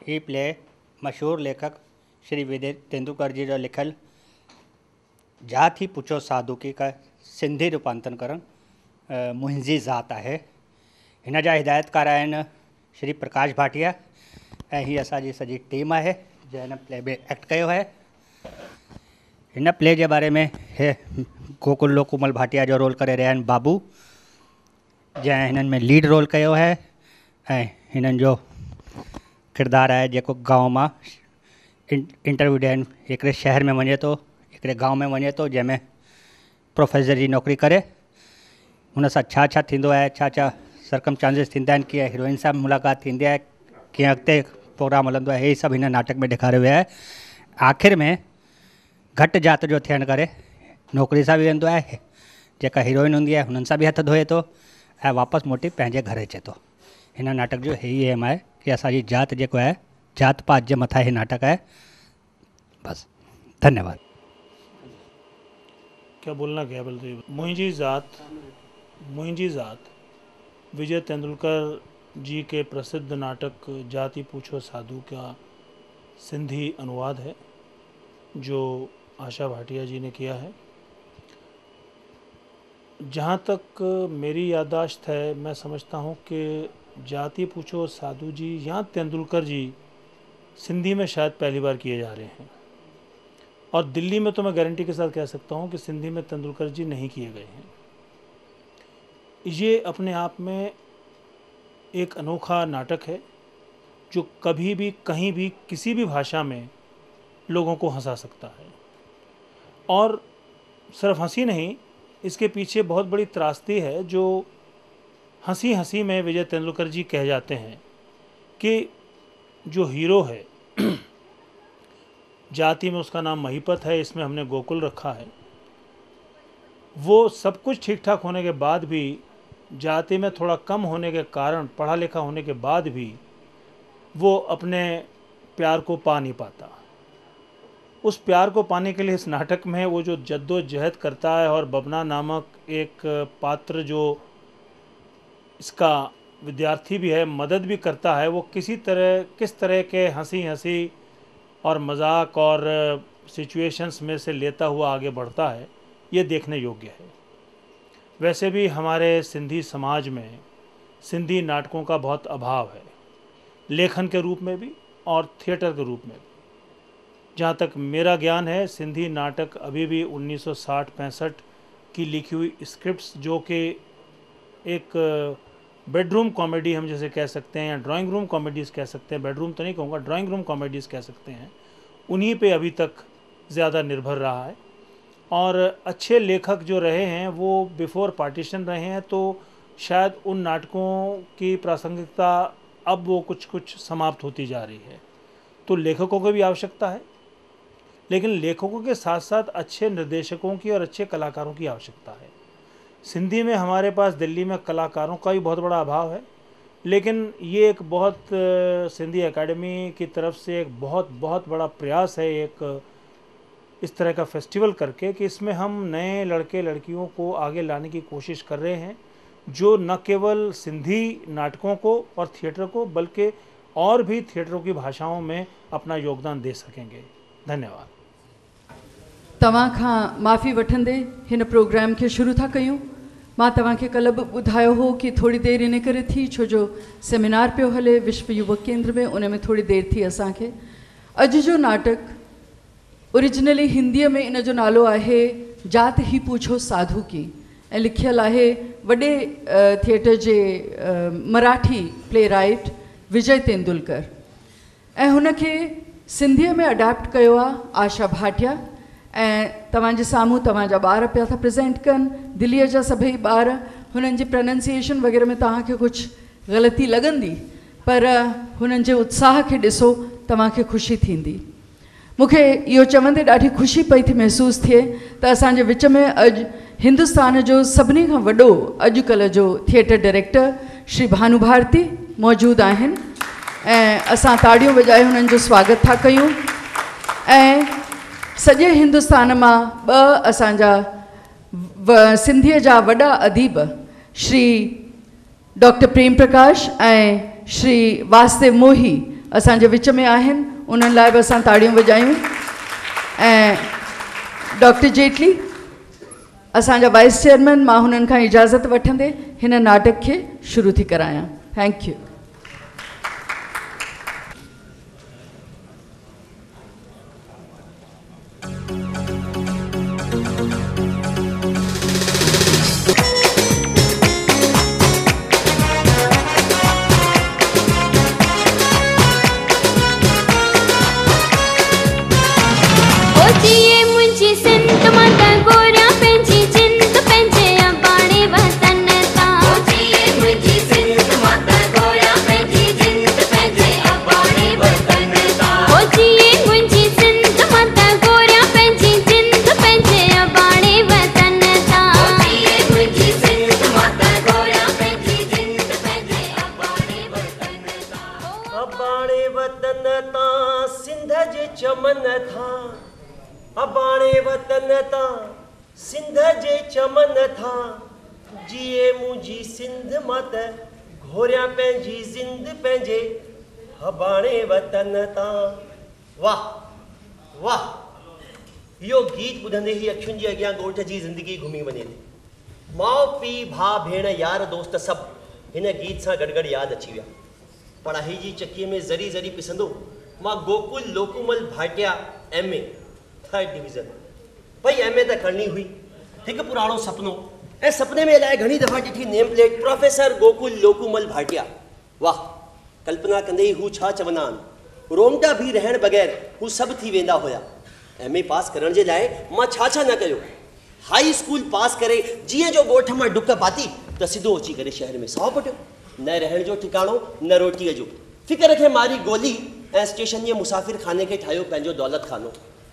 ही play मशहूर लेखक श्री विजय तेंदुलकर जी जो लिखल जात ही पुछो साधु की का सिंधी रूपांतरण करण मुंहिंजी ज़ात है। हिन जा हिदायतकार आहिनि श्री प्रकाश भाटिया ऐं ही असांजी सॼी टीम है जंहिं प्ले में एक्ट कयो है। हिन प्ले के बारे में हे गोकुल लोकुमल भाटिया जो रोल करे रहिया आहिनि बाबू, जंहिं हिननि में लीड रोल कयो है। ऐं हिननि जो किरदारु आहे जेको गांव मां इंटरव्यू ॾियणु हिकिड़े शहर में वञे थो, हिकिड़े गांव में वञे थो जंहिंमें प्रोफेसर जी नौकरी करे। हुन सां छा छा थींदो आहे, छा छा सर्कमस्टांसिस थींदा आहिनि, कीअं हीरोइन सां मुलाक़ात थींदी आहे, कीअं अॻिते प्रोग्राम हलंदो आहे, हे सभु हिन नाटक में ॾेखारियो वियो आहे। आख़िर में घटि जात जो थियण करे नौकरी सां बि वेंदो आहे, जेका हीरोइन हूंदी आहे हुननि सां बि हथु धोए थो ऐं वापसि मोटी पंहिंजे घर अचे थो। हिन नाटक जो हे ई एम आहे कि असांजी जात जेको आहे, जात पात जे मथां ही नाटक आहे। बस, धन्यवाद। क्या बोलना क्या बोलते? मुंहिंजी ज़ात विजय तेंदुलकर जी के प्रसिद्ध नाटक जाति पूछो साधु का सिंधी अनुवाद है जो आशा भाटिया जी ने किया है। जहाँ तक मेरी याददाश्त है, मैं समझता हूँ कि जाति पूछो साधु जी या तेंदुलकर जी सिंधी में शायद पहली बार किए जा रहे हैं, और दिल्ली में तो मैं गारंटी के साथ कह सकता हूँ कि सिंधी में तेंदुलकर जी नहीं किए गए हैं। ये अपने आप में एक अनोखा नाटक है जो कभी भी कहीं भी किसी भी भाषा में लोगों को हंसा सकता है। और सिर्फ हंसी नहीं, इसके पीछे बहुत बड़ी त्रासदी है जो हंसी हंसी में विजय तेंदुलकर जी कह जाते हैं कि जो हीरो है जाति में उसका नाम महिपत है, इसमें हमने गोकुल रखा है। वो सब कुछ ठीक ठाक होने के बाद भी, जाति में थोड़ा कम होने के कारण, पढ़ा लिखा होने के बाद भी वो अपने प्यार को पा नहीं पाता। उस प्यार को पाने के लिए इस नाटक में वो जो जद्दोजहद करता है, और बबना नामक एक पात्र जो इसका विद्यार्थी भी है, मदद भी करता है, वो किस तरह के हंसी हंसी और मजाक और सिचुएशंस में से लेता हुआ आगे बढ़ता है, ये देखने योग्य है। वैसे भी हमारे सिंधी समाज में सिंधी नाटकों का बहुत अभाव है, लेखन के रूप में भी और थिएटर के रूप में भी। जहाँ तक मेरा ज्ञान है, सिंधी नाटक अभी भी 1960-65 की लिखी हुई स्क्रिप्ट्स, जो कि एक बेडरूम कॉमेडी हम जैसे कह सकते हैं, या ड्राइंग रूम कॉमेडीज़ कह सकते हैं, बेडरूम तो नहीं कहूँगा, ड्राइंग रूम कॉमेडीज़ कह सकते हैं, उन्हीं पे अभी तक ज़्यादा निर्भर रहा है। और अच्छे लेखक जो रहे हैं वो बिफोर पार्टीशन रहे हैं, तो शायद उन नाटकों की प्रासंगिकता अब वो कुछ समाप्त होती जा रही है। तो लेखकों की भी आवश्यकता है, लेकिन लेखकों के साथ साथ अच्छे निर्देशकों की और अच्छे कलाकारों की आवश्यकता है। सिंधी में हमारे पास दिल्ली में कलाकारों का भी बहुत बड़ा अभाव है, लेकिन ये एक बहुत सिंधी एकेडमी की तरफ से एक बहुत बड़ा प्रयास है, एक इस तरह का फेस्टिवल करके, कि इसमें हम नए लड़के लड़कियों को आगे लाने की कोशिश कर रहे हैं, जो न केवल सिंधी नाटकों को और थिएटर को, बल्कि और भी थिएटरों की भाषाओं में अपना योगदान दे सकेंगे। धन्यवाद। तव्हां खां माफ़ी वठंदे हिन प्रोग्राम के शुरू था कयूं। मां तव्हांखे कल्ह बि ॿुधायो हो कि थोड़ी देर इन करे थी छो जो सेमिनार पियो हले विश्व युवक केंद्र में, उन में थोड़ी देर थी असांखे। अॼु जो नाटक ओरिजिनली हिंदीअ में इन जो नालो आहे जात ही पूछो साधु की, ऐं लिखियल आहे वॾे थिएटर जे मराठी प्ले राइट विजय तेंदुलकर, ऐं हुनखे सिंधीअ में अडेप्ट कयो आहे आशा भाटिया। ऐं तव्हांजे साम्हूं तव्हांजा ॿार पिया था प्रेज़ेंट कनि, दिल्लीअ जा सभई ॿार। हुननि जी प्रोनाउंसिएशन वग़ैरह में तव्हांखे कुझु ग़लती लॻंदी, पर हुननि जे उत्साह खे ॾिसो, तव्हांखे ख़ुशी थींदी। मूंखे इहो चवंदे ॾाढी ख़ुशी पई थी महसूस थिए त असांजे विच में अॼु हिंदुस्तान जो सभिनी खां वॾो अॼुकल्ह जो थिएटर डायरेक्टर श्री भानु भारती मौजूदु आहिनि, ऐं असां ताड़ियूं वॼाए हुननि जो स्वागत था कयूं। ऐं सॼे हिंदुस्तान मां ॿ असांजा सिंधीअ जा वॾा अदीब श्री डॉक्टर प्रेम प्रकाश ऐं श्री वासदेव मोही असांजे विच में आहिनि, उन्हनि लाइ बि असां ताड़ियूं वॼायूं। ऐं डॉक्टर जेटली असांजा वाइस चेयरमैन, मां हुननि खां इजाज़त वठंदे हिन नाटक खे शुरू थी करायां। Thank you. अबाणे वतन ता सिंध जे चमन था, जिए मुझी सिंध मत घोरिया पंहिंजी जिंद पंहिंजे अबाणे वतन ता। वाह वाह, यो गीत ॿुधंदे ही अखियुनि जे अॻियां ॻोठ जी ज़िंदगी घुमी वञे थी। माउ पीउ भाउ भेण यार दोस्त सभु हिन गीत सां गॾु यादि अची विया। पढ़ाई जी चकीअ में ज़री ज़री पिसंदो मां Gokul Lokumal Bhatia MA 3rd division. भाई MA त करणी हुई, हिकु पुराणो सपनो, ऐं सपने में अलाए घणी दफ़ा ॾिठी name plate professor Gokul Lokumal Bhatia. वाह, कल्पना कंदे ई हू छा चवंदा आहिनि, रोमटा बि रहण बग़ैर हू सभु थी वेंदा हुया। MA पास करण जे लाइ मां छा छा न कयो। हाई स्कूल पास करे जीअं जो ॻोठ मां डुक पाती त सिधो अची करे शहर में साह पटियो। न रहण जो ठिकाणो न रोटीअ जो, फिक्र खे मारी गोली ऐं स्टेशन जे मुसाफ़िर खाने खे ठाहियो पंहिंजो दौलत खानो।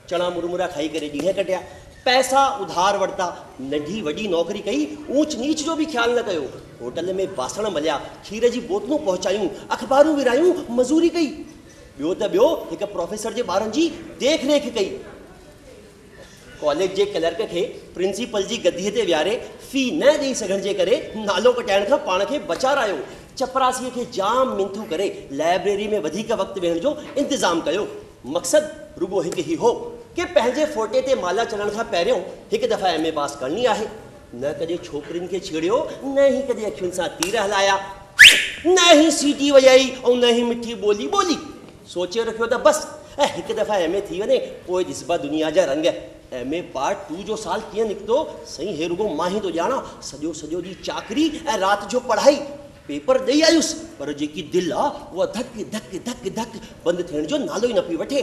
चणा मुरमुरा खाई करे ॾींहं कटिया, पैसा उधार वरिता, नंढी वॾी नौकरी कई, ऊंच नीच जो बि ख़्यालु न कयो। होटल में बासण मलिया, खीर जी बोतलूं पहुचायूं, अख़बारूं विरायूं, मज़ूरी कई। ॿियो त ॿियो हिकु प्रोफेसर जे ॿारनि जी देख रेख कई। कॉलेज जे क्लर्क खे प्रिंसिपल जी गद्दीअ ते विहारे फी न ॾेई सघण जे करे नालो कटाइण खां पाण खे बचारायो। चपरासीअ खे जाम मिंथू करे लाइब्रेरी में वधीक वक़्तु वेहण जो इंतज़ाम कयो। मक़सदु रुगो हिकु ई हो कि पंहिंजे फोटे ते माला चढ़ण खां पहिरियों हिकु दफ़ा MA पास करणी आहे। न कॾहिं छोकिरियुनि खे छेड़ियो, न ई कॾहिं अखियुनि सां तीर हलाया, न ई सीटी वॼाई ऐं न ई मिठी ॿोली ॿोली। सोचे रखियो त बसि ऐं हिकु दफ़ा MA थी वञे पोइ ॾिसबा दुनिया जा रंग। MA पार्ट 2 जो साल कीअं निकितो सही हे रुगो मां ई थो ॼाणा। सॼो सॼो ॾींहुं चाकरी ऐं राति जो पढ़ाई। पेपर ॾेई आयुसि पर जेकी दिलि आहे उहा धक धक धक धक बंदि थियण जो नालो ई न पई वठे।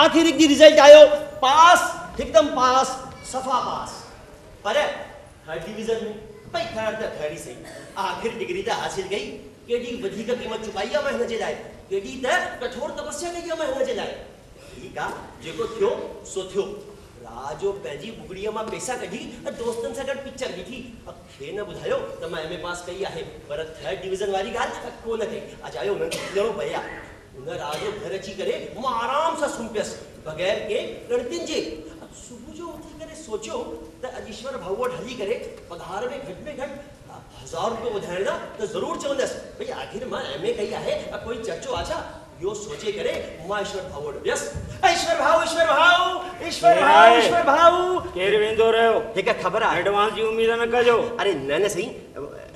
आख़िर हिकु ॾींहुं रिज़ल्ट आयो, पास, हिकदमि पास, सफ़ा पास। पर 3rd डिवीज़न में भई ख़ैर त ख़ैर ई सही, आख़िर डिग्री त हासिल कई। केॾी वधीक क़ीमत चुकाई आहे मां हिन जे लाइ, केॾी त कठोर तपस्या कई आहे मां हिन जे लाइ। ठीकु आहे, जेको थियो सो थियो। राजो पंहिंजी बुगड़ीअ मां पैसा कढी दोस्तनि सां गॾु पिक्चर ॾिठी। खे न ॿुधायो त मां MA पास कई आहे, पर 3rd डिवीज़न वारी ॻाल्हि कोन कई। अजायो हुननि खे ॼणो पई आहे। हुन राजो घर अची करे मां आराम सां सुम्ही पियसि बग़ैर के गणतियुनि जे। सुबुह जो उथी करे सोचियो त अॼु ईश्वर भाऊ वटि हली करे पघार में घटि 1000 रुपयो वधाइण लाइ त ज़रूरु चवंदसि। भई आख़िर मां MA कई आहे, कोई चर्चो आहे छा? यो सोचे करे मां ईश्वर भाऊ वटि वियसि। ईश्वर भाऊ, ईश्वर भाऊ, ईश्वर भाऊ, ईश्वर भाऊ। केरु वेंदो रहियो? हिकु ख़बर आहे, एडवांस जी उम्मीद न कजो। अरे न न सही,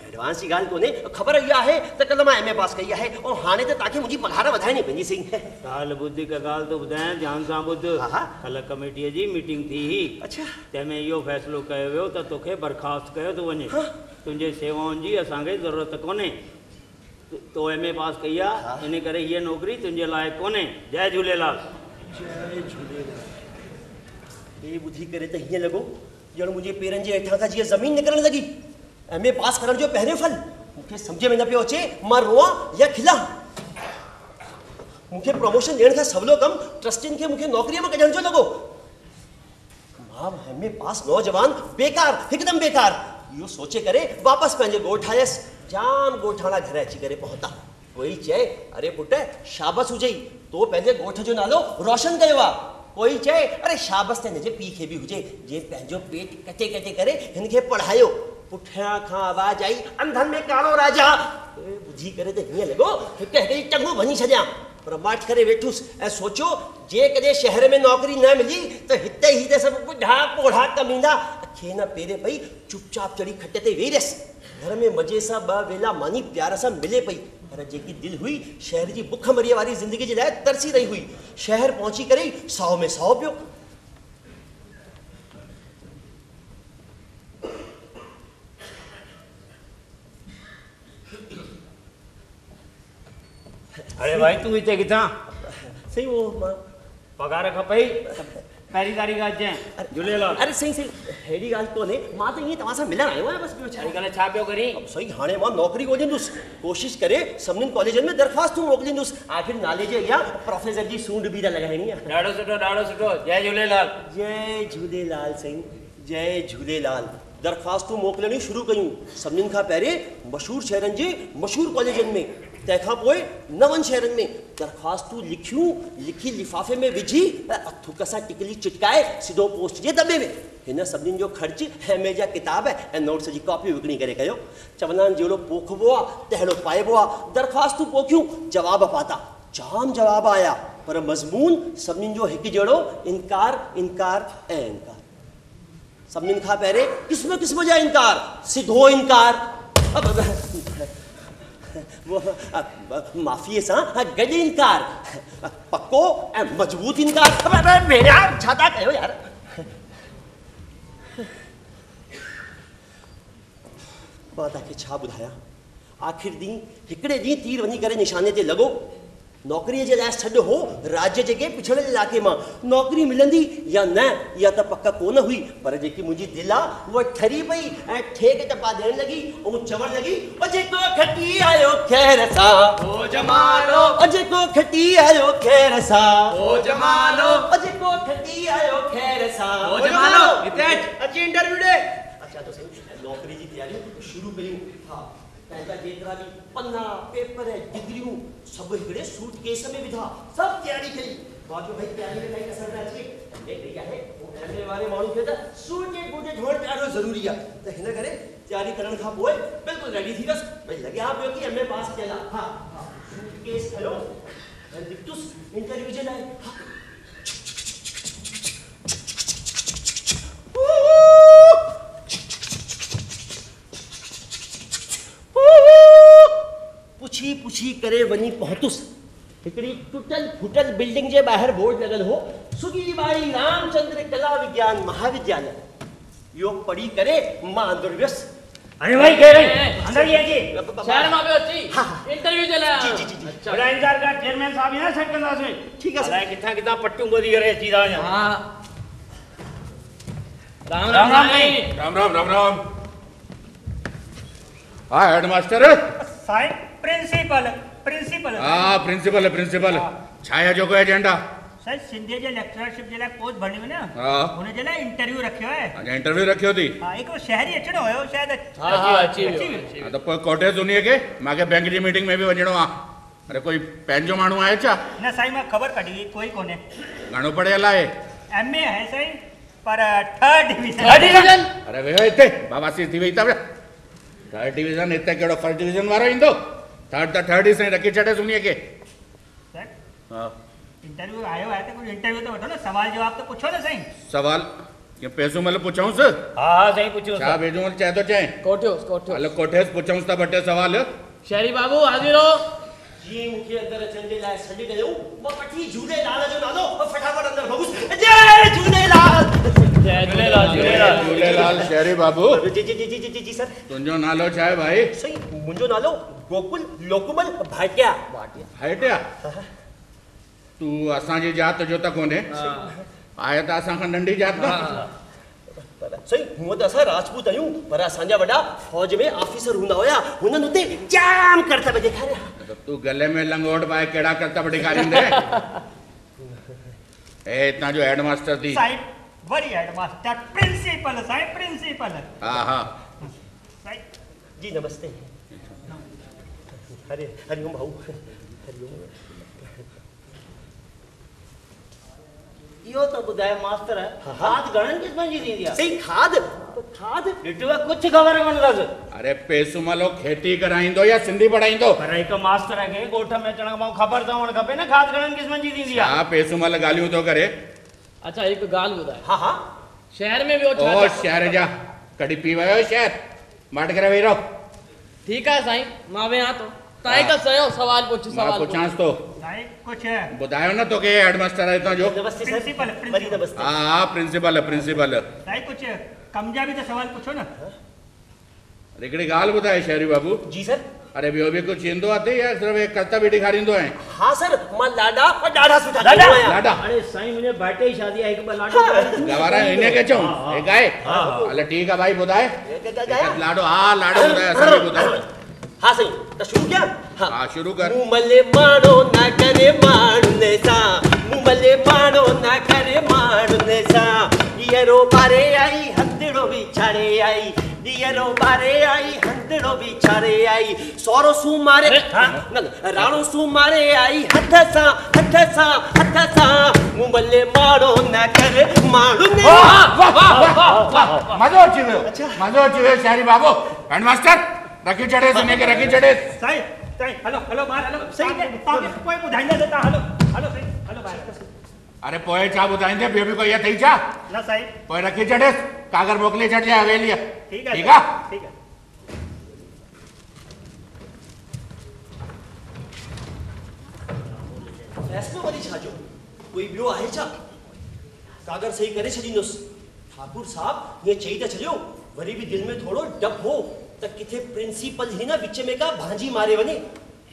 एडवांस जी ॻाल्हि कोन्हे। ख़बर इहा आहे त कल्ह मां MA पास कई आहे ऐं हाणे त तव्हांखे मुंहिंजी पघार वधाइणी पवंदी। सही ॻाल्हि ॿुध, हिकु ॻाल्हि थो ॿुधायां, ध्यानु सां ॿुध। कल्ह कमेटीअ जी मीटिंग थी हुई। अच्छा, तंहिंमें इहो फ़ैसिलो कयो वियो त तोखे बर्खास्त कयो थो वञे। तुंहिंजे सेवाउनि जी असांखे ज़रूरत कोन्हे। तो MA पास कई आहे, इन करे हीअ नौकिरी तुंहिंजे लाइ कोन्हे। जय झूलेलाल। जय झूलेलाल। हे ॿुधी करे त हीअं लॻो ॼण मुंहिंजे पेरनि जे हेठां खां जीअं ज़मीन निकिरणु लॻी। MA पास करण जो पहिरियों फल मूंखे सम्झ में न पियो अचे मां रोआं या खिलां। मूंखे प्रमोशन ॾियण खां सवलो कमु ट्रस्टियुनि खे मूंखे नौकरीअ में कढण जो लॻो। मां MA पास नौजवान बेकार, हिकदमि बेकार। इहो सोचे करे वापसि पंहिंजे ॻोठ आयसि। जाम ॻोठाणा घर अची करे पहुता। कोई चए, अरे पुट शाबस हुजई, तो पंहिंजे ॻोठ जो नालो रोशन कयो आहे। कोई चए, अरे शाबस त हिनजे पीउ खे बि हुजे जे पंहिंजो पेट कटे कटे करे हिन खे पढ़ायो। पुठियां खां आवाज़ आई, अंधनि में कारो राजा। ॿुधी करे त हीअं लॻो हिकु हिकिड़ी टंगू भञी छॾियां। पर माठ करे वेठुस ऐं सोचो जे कदे शहर में नौकरी न मिली तो हिते ही ते सब बुढ़ा पोढ़ा कमींदा खे न पेरे पई चुपचाप चढ़ी खट ते वेही रस घर में मजे सां ब वेला मानी प्यार सां मिले पई पर जेकी दिल हुई शहर जी बुख मरीअ वारी जिंदगी जे लाइ तरसी रही हुई शहर पहुंची करे 100 में 100 पियो। अरे भाई तू हिते किथां सही वो मां पगार खपई पहिरीं तारीख़ अचे झूलेलाल। अरे सही सही हेड़ी ॻाल्हि कोन्हे मां त ईअं तव्हां सां मिलण आयो आहियां बसि ॿियो छा अॼुकल्ह छा पियो करी सही हाणे मां नौकरी ॻोल्हींदुसि कोशिश करे सभिनीनि कॉलेजनि में दरख़्वास्तूं मोकिलींदुसि आख़िर नाले जे अॻियां प्रोफेसर जी सूंड बि त लॻाइणी आहे। ॾाढो सुठो जय झूलेलाल। जय झूलेलाल साईं जय झूलेलाल। दरख़्वास्तूं मोकिलणियूं शुरू कयूं सभिनीनि खां पहिरें मशहूरु शहरनि जे मशहूरु कॉलेजनि में तंहिंखां पोइ नवनि शहरनि में दरख़्वास्तूं लिखियूं लिखी लिफ़ाफ़े में विझी थुक सां टिकली चिटकाए सिधो पोस्ट जे दॿे में हिन सभिनीनि जो ख़र्च एमए जा किताब ऐं नोट्स जी कॉपियूं विकिणी करे कयो। चवंदा आहिनि जहिड़ो पोखिबो आहे तहिड़ो पाइबो आहे। दरख़्वास्तूं पोखियूं जवाब पाता जाम जवाब आया पर मज़मून सभिनीनि जो हिकु जहिड़ो इनकार इनकार ऐं इनकार। सभिनीनि खां पहिरें क़िस्म क़िस्म जा इनकार सिधो इनकार माफ़ीअ सां गॾु इनकार पको ऐं मज़बूत इनकार। भेणिया छा था कयो यार मां तव्हांखे छा ॿुधायां आख़िर ॾींहुं हिकिड़े ॾींहुं तीर वञी करे निशाने ते लॻो नौकरीअ जे लाइ सॾु हो राज्य जे के पिछड़ियल इलाइक़े मां नौकरी मिलंदी या न इहा त पक कोन हुई पर जेकी मुंहिंजी दिलि आहे उहा ठरी पई ऐं ठेक टपा ॾियणु लॻी ऐं चवणु लॻी ओ जेको खटी आयो खैर सां ओ जमालो ओ जेको खटी आयो खैर सां ओ जमालो ओ जेको खटी आयो खैर सां ओ जमालो हिते अची इंटरव्यू ॾे। अच्छा तो सही नौकरी जी तयारियूं शुरू कयूं हा पंहिंजा जेतिरा बि पन्ना पेपर डिग्रियूं सभु हिकिड़े सूटकेस में विधा सभु तयारी कई बाक़ी भाई तयारी में काई कसर न अचे हिकड़ी आहे एमए वारे माण्हू खे त सूटकेस बूटेस हुअणु ॾाढो ज़रूरी आहे त हिन करे तयारी करण खां पोइ बिल्कुलु रेडी थी वियसि भई लॻिया पियो कि एमए पास कयल आहे हा सूटकेस खयो ऐं निकितुसि इंटरव्यू जे लाइ पुछी पुछी करे वञी पहुतुसि हिकिड़ी टुटल फुटल बिल्डिंग जे ॿाहिरि बोर्ड लॻल हो सुगीबाई रामचंद्र कला विज्ञान महाविद्यालय इहो पढ़ी करे मां अंदरि वियुसि। अरे भाई कह रहे अंदर ही अची शहर में अची इंटरव्यू चला जी जी जी अच्छा बड़ा इंतजार कर चेयरमैन साहब यहाँ सेट करना से ठीक है अरे कितना कितना पट्टू गोदी करे सीधा यहाँ हां राम राम राम राम राम राम राम हाँ हेडमास्टर साईं प्रिंसिपल प्रिंसिपल हाँ प्रिंसिपल प्रिंसिपल छाया जो कोई एजेंडा सर सिंधे जे लेक्चरशिप जे लाइ पोस्ट भरणी हुई न हाँ हुन जे लाइ इंटरव्यू रखियो आहे अच्छा इंटरव्यू रखियो थी हाँ हिकिड़ो शहरी अचणो हुयो शायदि हां अची हाँ तो पोइ कोठे सुनिए के मांखे बैंक जी मीटिंग में भी वञणो आहे अरे कोई पंहिंजो माण्हू आहे छा न साईं मां ख़बर कढी हुई कोई कोन्हे घणो पढ़ियल आहे एमए है साईं पर थर्ड डिवीजन अरे वेहो हिते बाबासी थी वई अथव थर्ड डिवीजन हिते कहिड़ो फर्स्ट डिवीजन वारो ईंदो थर्ड त थर्ड ई साईं रखी छॾे सुनिए के सर हाँ इंटरव्यू आयो आहे त कुझु इंटरव्यू तो वठो न सवाल जवाब तो पुछो न साईं सवाल ये पैसो मतलब पुछाऊंसि हाँ सही पूछो छा भेजूं चाहे तो चाहे कोठियो हलो कोठेस पुछाऊंसि था ॿ टे सवाल शहरी बाबू हाजिर हो जीअं मूंखे अंदरि अचण जे लाइ सॾु कयो मां वठी झूलेलाल जो नालो फटाफट अंदरि भॻुसि जय झूलेलाल जय झूलेलाल झूलेलाल झूलेलाल शहरी बाबू जी जी जी जी जी सर तुंहिंजो नालो छा आहे भाई सही मुंहिंजो नालो गोकुल लोकमल भाटिया हटिया तू असांजी जात जो त कोन्हे आहे त असांखां नंढी जात न सही हूअं त असां राजपूत आहियूं पर असांजा वॾा फौज में ऑफिसर हूंदा हुया हुननि हुते जाम करतब ॾेखारिया त तू गले में लंगोट पाए कहिड़ा करतब ॾेखारींदे ए हितां जो हेडमास्टर थी साईं वरी हेडमास्टर प्रिंसिपल साईं प्रिंसिपल हा हा साईं जी नमस्ते हरिओम भाऊ हरिओम यो तो बुधाए मास्टर है खाद गणन किस में जी दी दिया सही खाद खाद डिटवा कुछ खबर कोन लग अरे पैसो मालो खेती कराइंदो या सिंधी पढ़ाइंदो पर एक मास्टर है के गोठ में चण मां खबर त हुन खपे ना खाद गणन किस में जी दी दिया हां पैसो माल गालियों तो करे अच्छा एक गाल बुधाए हाँ हाँ शहर में भी वो ओ शहर जा कड़ी पी वयो शहर माट करे वेरो ठीक है साईं मां वे आ तो ताई का सयो सवाल पूछ मां सवाल पूछांस तो साईं कुछ बुधायो ना तो के हेडमास्टर है तो जो नमस्ते सर प्रिंसिपल वरी नमस्ते हां प्रिंसिपल साईं कुछ कमजा भी तो सवाल पूछो ना रिकड़ी गाल बुधाए शहरी बाबू जी सर अरे बियो भी कुछ इंदो आते या सिर्फ एक करता भी दिखारिंदो है हाँ सर मां लाडा और डाढ़ा सुठा लाडा? दोनों आया। लाडा अरे साईं मुझे बैठे ही शादी है एक बार लाडो गवारा इन्हें के चूं एक गाय अल्ले ठीक है भाई बुधाए गाया लाडो हां लाडो बुधाए सब बुधाए हाँ सही तो शुरू क्या हां शुरू कर मुमले माणो ना करे माणूने सा मुमले माणो ना करे माणूने सा दियरो बारे आई हंदड़ो बिछाड़े आई दियरो बारे आई हंदड़ो बिछाड़े आई सोरो सु मारे राणो सु मारे आई हथ सा मुमले माणो ना करे माणूने मजो अची वियो शहरी बाबू हेडमास्टर रखी चढ़े सुने के रखी चढ़े साईं साईं हलो बाहर हलो सही कोई बुधाईंदा देता हलो सही हलो बाहर अरे पोए चा बुधाइंदे बियो भी कोई या थई चा ना साईं पोए रखी चढ़े कागर मोकली चढ़ जाए हवेली ठीक है ठीक है ठीक है फैसलो वरी छाजो कोई बियो आहे छा कागर सही करे छदीनोस ठाकुर साहब ये चई त छलियो वरी भी दिल में थोड़ो डप हो त किथे प्रिंसिपल ही ना विच में का भांजी मारे वने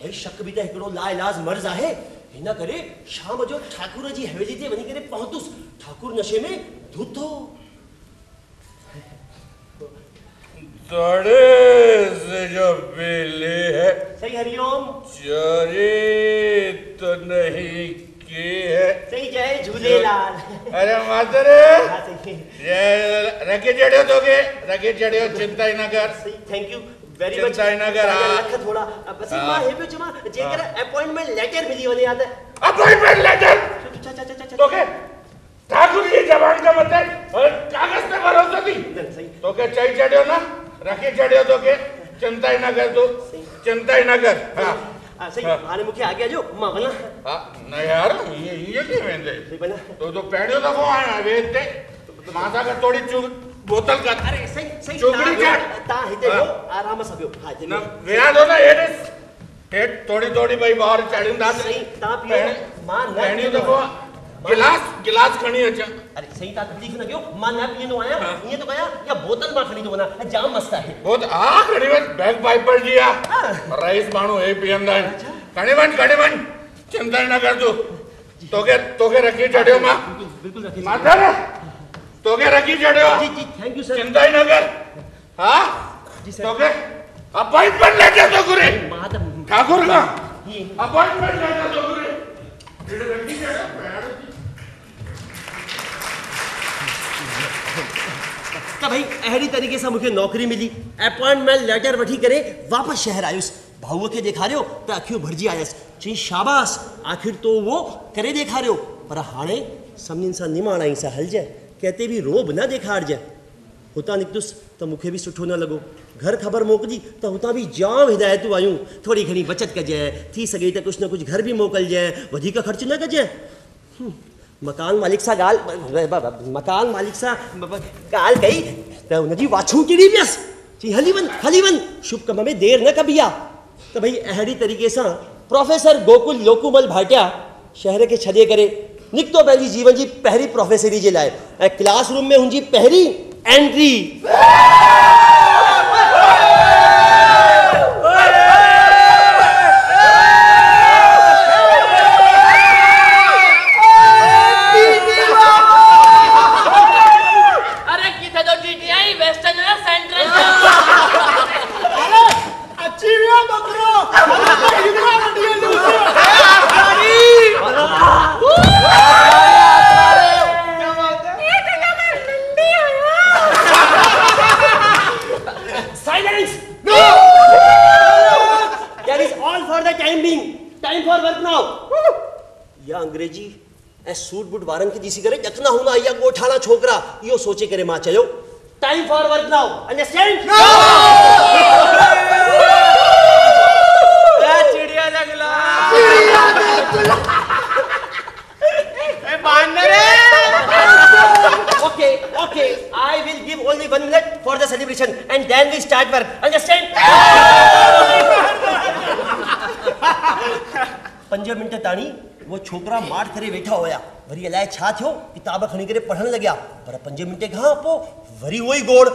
भाई शक भी त एकड़ो लाइलाज मर्ज आहे हिना करे शाम जो ठाकुर जी हवेली ते वनी करे पहुंतुस ठाकुर नशे में धुतो थोड़े से जो बिल्ली है सही हरिओम चोरी तो नहीं की है सही जय झूलेलाल अरे मातर हाँ, सही रखे चढ़ियो तो के रखे चढ़ियो चिंता ही ना कर सही थैंक यू वेरी मच चिंता ही ना कर लख थोड़ा बस मां हे पे चमा जेकर अपॉइंटमेंट लेटर मिली वने याद है अपॉइंटमेंट लेटर चा तो के ठाकुर जी जबान का मतलब और कागज पे भरोसा थी सही तो के चई चढ़ियो ना रखे चढ़ियो तो के चिंता ही ना कर तू चिंता ही ना कर हां सही आने मुखे आ गया जो मां बना हां ना यार ये के वेंदे सही बना तो पेड़ियो तो को आया वेदते माता का थोड़ी चुग बोतल का अरे सही सही चुगड़ी चढ़ ता हिते जो आराम सबियो हां ना व्याद होना हेड थोड़ी भाई बाहर चढ़िंदा सही ता पियो मां ना पेड़ियो तो को गिलास खणी अचा अरे सही ता तकलीफ न गयो मां ना पियनो आया ये तो गया या बोतल मां खणी तो बना जाम मस्त है बहुत आ खड़ी वन बैग पाइपर जी आ रईस मानू ए पियंदा खड़ी वन चिंता ना कर तू तोके रखी चढ़ियो मां बिल्कुल रखी माता रे तोके रखी चढ़ियो जी थैंक यू सर चिंता ही ना कर हां जी सर तोके अपॉइंटमेंट लेटर तो करे मां तो ठाकुर का ये अपॉइंटमेंट लेटर तो करे जेडे रखी चढ़ियो तो भाई अहड़ी तरीके से मुझे नौकरी मिली अपॉइंटमेंट लेटर वठी करे वापस शहर आयुस भाऊ के देखा रहे हो तो अखियों भरजी आयस चई शाबाश आखिर तो वो करे देखा रहे हो पर हाणे समिन सा निमाणाई सा हल जाए कहते भी रोब ना देखाड़ जाए हुता निकतुस तो मुखे भी सुठो न लगो घर खबर मोकली तो हुता भी जाम हिदायतूं आयूं थोड़ी घणी बचत कजाए थी सके तो कुछ न कुछ घर भी मोकल जाए वधिक खर्च न कजाए मकान मालिक सा गाल मकान मालिक सा गाल कही तो उनजी वाछू किड़ी पियस ची हली वन शुभ कम में देर न कबिया तो भाई अहड़ी तरीके से प्रोफेसर गोकुल लोकुमल भाटिया शहर के छदे करे निकतो पंहिंजी जीवन जी पहरी प्रोफेसरी जे लाए ऐं क्लासरूम में हुनजी पहरी एंट्री ऐं सूट बूट वारनि खे ॾिसी करे ॾकंदा हूंदा इहा ॻोठाणा छोकिरा, इहो सोचे करे मां चयो time for work now, understand? चिड़िया जगला ए बांदर Okay, I will give only 1 minute for the celebration and then we start work. Understand? 5 minute ताणी वो छोकरा माठ करे वेठा होया, वरी अलाए छा थियो, किताब खणी करे पढ़ण लग्या, पर 5 मिनट खां पो वरी वही गोड़।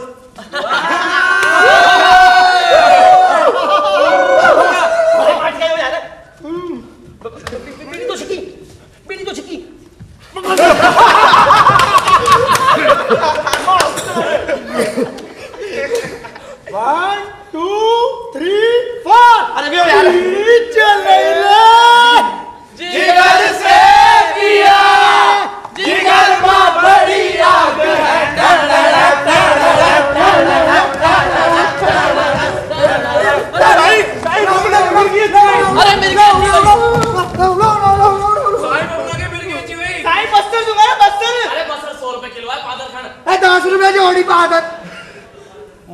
माठ गयो यार। बीड़ी तो छिकी। 1 2 3 4 अरे बियो यार जिगर से पिया जिगर में बड़ी आग है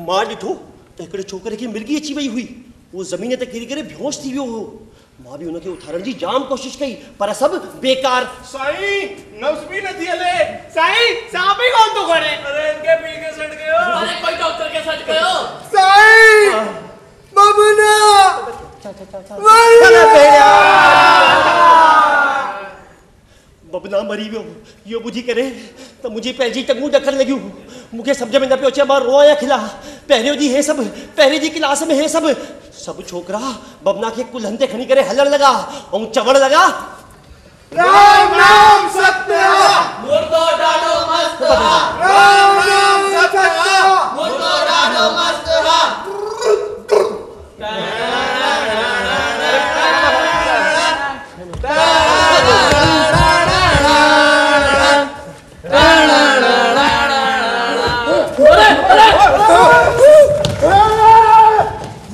मां ॾिठो त हिकिड़े छोकिरे खे मिर्गी अची वई हुई, वो ज़मीन ते किरी करे बेहोश थी वियो हो। मां भी उनखे उथारण जी जाम कोशिश कई पर सब बेकार। साईं नफ्स भी नथी हले। साईं सांप ही कौन तो करे? अरे इनके पी के सट गयो। अरे कोई डॉक्टर के सट गयो। साईं बबना बबना मरी वियो। इहो ॿुधी करे त मुंहिंजी पंहिंजी टंगूं ॾकण लॻियूं। मूंखे सम्झ में न पियो अचे मां रोआं या खिला। पहिरियों ॾींहुं हे सभु, पहिरीं जी क्लास में हे सभु छोकिरा बबना खे कुल्हनि ते खणी करे हलण लॻा ऐं चवण लॻा राम नाम सत्य मुर्दो डाडो मस्त राम नाम सत्य मुर्दो डाडो मस्त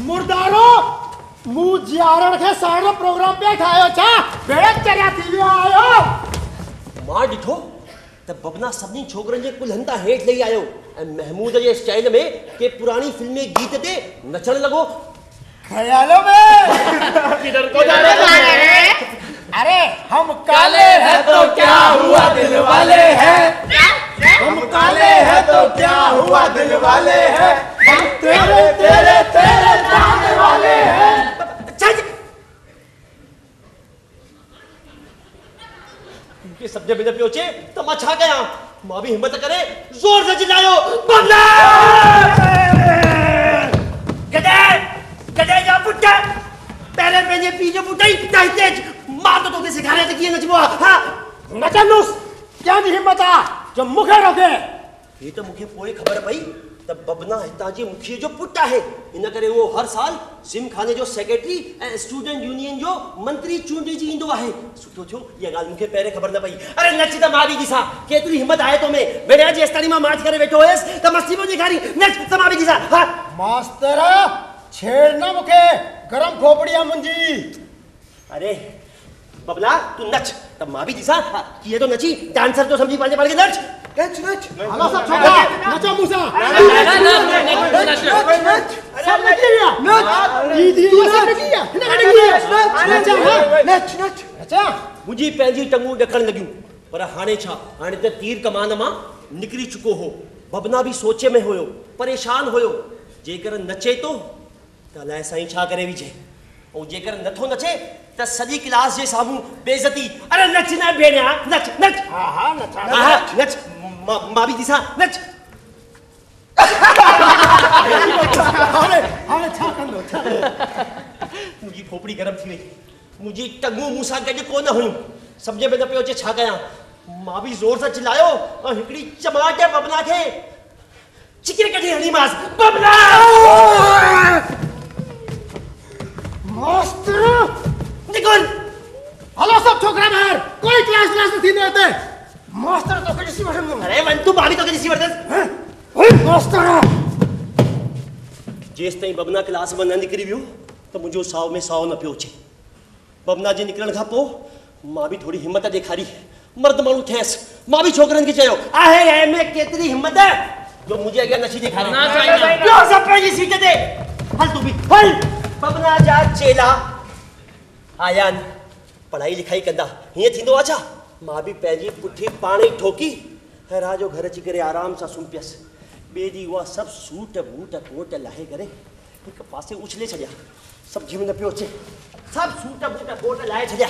मुर्दारो मुंह जियारण के साइड प्रोग्राम पे ठायो छा बेड़क चरिया थी वियो आयो। मां ॾिठो त बबना सभिनी छोकिरनि जे कुल्हनि तां हेठि लही आयो ऐं महमूद जे स्टाइल में के पुरानी फिल्मी गीत ते नचण लॻो। ख्यालों में किधर को जा रहे हैं? अरे हम काले हैं तो क्या हुआ दिल वाले हैं, हम काले हैं तो क्या हुआ दिल वाले हैं, हम तेरे तेरे तेरे जाने वाले हैं। के सब जब पे पहुंचे तो मां छा कया? मां भी हिम्मत करे जोर से चिल्लायो बबना गदे जा पुट पहले पंहिंजे पी जो पुटई ताई तेज मां तो तोखे सिखारे त कीअं नचबो आहे। हां नचनुस क्या जी हिम्मत आ जो मुखे रोके? ये तो मुखे पोइ खबर पई त बबना हितां जे मुखिए जो पुट आहे। इन करे वो हर साल जिम खाने जो सेक्रेटरी ऐं स्टूडेंट यूनियन जो मंत्री चूंडी जी ईंदो आहे। सुठो थियो इहा ॻाल्हि मूंखे पहिरें ख़बर न पई। अरे नच त मां बि ॾिसां केतिरी हिम्मत आहे तो में। मेरे जेस ताणी मां मार्च करे वेठो हुयसि त मस्ती पियो ॾेखारी। नच त मां बि ॾिसां। हा मास्तर छेड़ ना मुखे गरम खोपड़िया मुंजी। अरे बबला तू नच त मां भी दिसा किए तो नची डांसर तो समझी पाले के नच नच नच हलो सब छोकरा नचो मूसा नच सब नचिया नच दीदी सब नचिया नच नच अच्छा मुझी पंहिंजी टंगू ॾकण लॻियूं पर हाणे छा? हाणे त तीर कमान मां निकिरी चुको हो। बबना भी सोचे में हुयो, परेशान हुयो। जेकर नचे तो त अलाए साईं छा करे विझे ऐं जेकर नथो नचे त सॼी क्लास जे साम्हूं बेइज्जती। अरे नच न भेणिया नच नच। हां हां नच हां नच मां भी दिसा नच। हाणे हाणे छा कंदो छा? मुंहिंजी खोपड़ी गरम थी वई। मुंहिंजी टंगूं मूंसां गॾु कोन हुयूं। सम्झ में न पियो अचे छा कयां। मां भी ज़ोर सां चिल्लायो ऐं हिकिड़ी चमाट बबना खे चिकिरे कढी हणीमांसि। बबना मास्टर निकुल हलो सब छोकरा बाहर कोई क्लास नहीं देते। मास्टर तो के ॾिसी वठंदो। अरे वन तू भाभी तो के ॾिसी वठंदसि। ओए मास्टर जेसि ताईं बबना क्लास में न निकिरी वियो त मुंहिंजो साव में साव न पियो अचे। बबना जे निकिरण खां पोइ मां भी थोड़ी हिम्मत ॾेखारी मर्द माण्हू थियसि मां बि छोकिरनि खे चयो आहे में केतिरी हिम्मत जो मुंहिंजे अॻियां नची ॾेखारे ना साईं ॿियो सभु पंहिंजी सीट ते हल तूं बि हल बबना जा चेला आया आहिनि पढ़ाई लिखाई कंदा हीअं थींदो आहे छा मां बि पंहिंजी पुठी पाण ई ठोकी हैरा जो घर अची करे आराम सां सुम्ही पियसि ॿिए ॾींहुं उहा सभु सूट बूट कोट लाहे करे हिकु पासे उछले छॾिया सम्झ में न पियो अचे सभु सूट बूट कोट लाहे छॾिया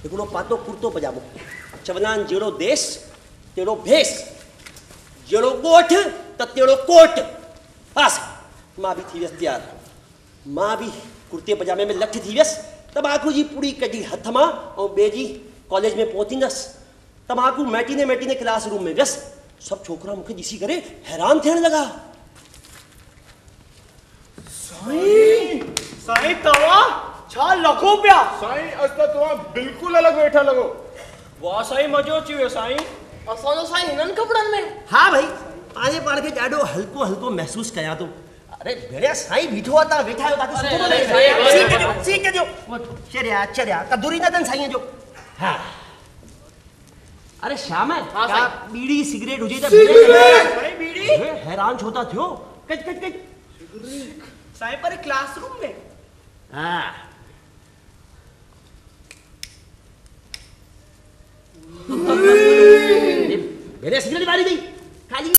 हिकिड़ो पातो कुर्तो पजामो चवंदा आहिनि जहिड़ो देश तहिड़ो भेस जहिड़ो ॻोठ त तहिड़ो कोट बसि मां बि थी वियसि तयारु मां बि कुर्ते पजामे में लठ थी वियसि तंबाकू जी पुड़ी कढी हथ मां ऐं ॿिए जी कॉलेज में पहुतींदसि तंबाकू मैटिने क्लास रूम में वियसि सभु छोकिरा मूंखे ॾिसी करे हैरान थियण लॻा साईं तव्हां छा लॻो पिया साईं अॼु त तव्हां बिल्कुलु अलॻि वेठा लॻो वाह साईं मज़ो अची वियो साईं असांजो साईं हिननि कपिड़नि में हा भाई पंहिंजे पाण खे ॾाढो हल्को हल्को महसूसु कयां थो अरे भेड़िया साईं बीठो आहे तव्हां वेठा आहियो तव्हांखे सुठो थो लॻे सीट ॾियो चरिया कदुरी न अथनि साईं जो हा अरे श्याम हाँ का साईं। बीड़ी सिगरेट हुजे त साईं बीड़ी हैरान छो था थियो कच कच कच साईं पर क्लासरूम में हा भेड़िया सिगरेट मारी गई खाली